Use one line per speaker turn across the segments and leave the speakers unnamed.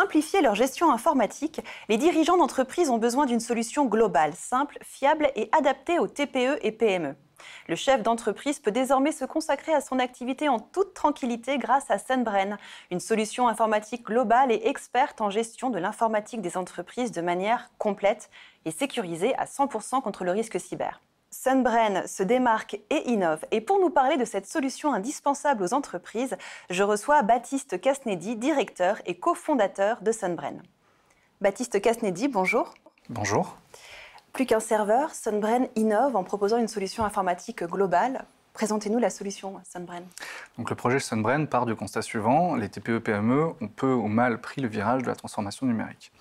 simplifier leur gestion informatique, les dirigeants d'entreprise ont besoin d'une solution globale, simple, fiable et adaptée aux TPE et PME. Le chef d'entreprise peut désormais se consacrer à son activité en toute tranquillité grâce à Sunbrain, une solution informatique globale et experte en gestion de l'informatique des entreprises de manière complète et sécurisée à 100% contre le risque cyber. Sunbrain se démarque et innove. Et pour nous parler de cette solution indispensable aux entreprises, je reçois Baptiste Casnedi, directeur et cofondateur de Sunbrain. Baptiste Casnedi, bonjour.
Bonjour.
Plus qu'un serveur, Sunbrain innove en proposant une solution informatique globale. Présentez-nous la solution Sunbrain.
Donc, le projet Sunbrain part du constat suivant, les TPE-PME ont peu ou mal pris le virage de la transformation numérique.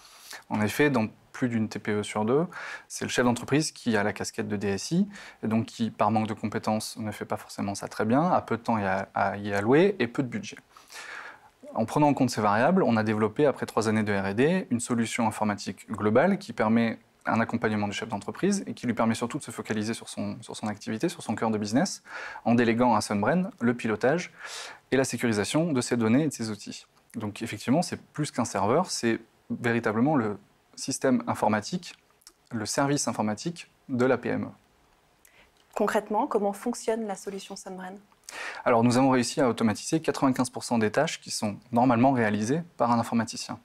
En effet, dans plus d'une TPE sur deux, c'est le chef d'entreprise qui a la casquette de DSI, et donc qui, par manque de compétences, ne fait pas forcément ça très bien, a peu de temps à y allouer et peu de budget. En prenant en compte ces variables, on a développé, après 3 années de R&D, une solution informatique globale qui permet un accompagnement du chef d'entreprise et qui lui permet surtout de se focaliser sur son activité, sur son cœur de business, en déléguant à Sunbrain le pilotage et la sécurisation de ses données et de ses outils. Donc effectivement, c'est plus qu'un serveur, c'est véritablement le système informatique, le service informatique de la PME.
Concrètement, comment fonctionne la solution Sunbrain ?
Alors nous avons réussi à automatiser 95% des tâches qui sont normalement réalisées par un informaticien.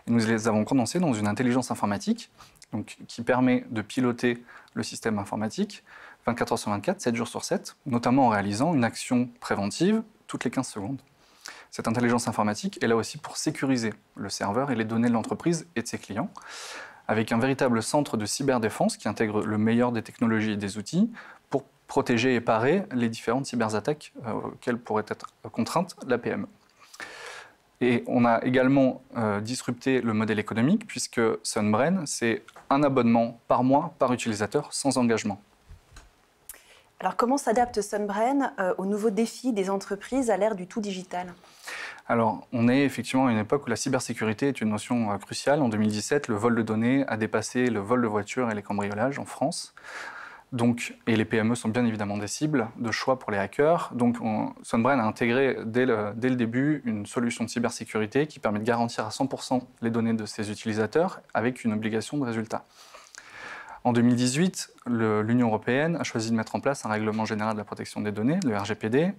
Et nous les avons condensées dans une intelligence informatique donc, qui permet de piloter le système informatique 24 heures sur 24, 7 jours sur 7, notamment en réalisant une action préventive toutes les 15 secondes. Cette intelligence informatique est là aussi pour sécuriser le serveur et les données de l'entreprise et de ses clients, avec un véritable centre de cyberdéfense qui intègre le meilleur des technologies et des outils pour protéger et parer les différentes cyberattaques auxquelles pourrait être contrainte la PME. Et on a également disrupté le modèle économique puisque Sunbrain, c'est un abonnement par mois par utilisateur sans engagement.
Alors comment s'adapte Sunbrain aux nouveaux défis des entreprises à l'ère du tout digital ?
Alors, on est effectivement à une époque où la cybersécurité est une notion cruciale. En 2017, le vol de données a dépassé le vol de voitures et les cambriolages en France. Donc, et les PME sont bien évidemment des cibles de choix pour les hackers. Donc, Sunbrain a intégré dès le début une solution de cybersécurité qui permet de garantir à 100% les données de ses utilisateurs avec une obligation de résultat. En 2018, l'Union européenne a choisi de mettre en place un règlement général de la protection des données, le RGPD,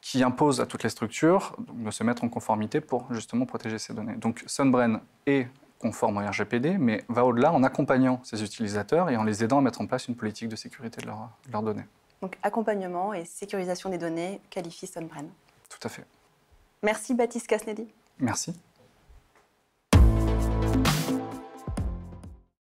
qui impose à toutes les structures de se mettre en conformité pour justement protéger ces données. Donc Sunbrain est conforme au RGPD, mais va au-delà en accompagnant ses utilisateurs et en les aidant à mettre en place une politique de sécurité de leurs données.
Donc accompagnement et sécurisation des données qualifie Sunbrain.
Tout à fait.
Merci Baptiste Casnedi.
Merci.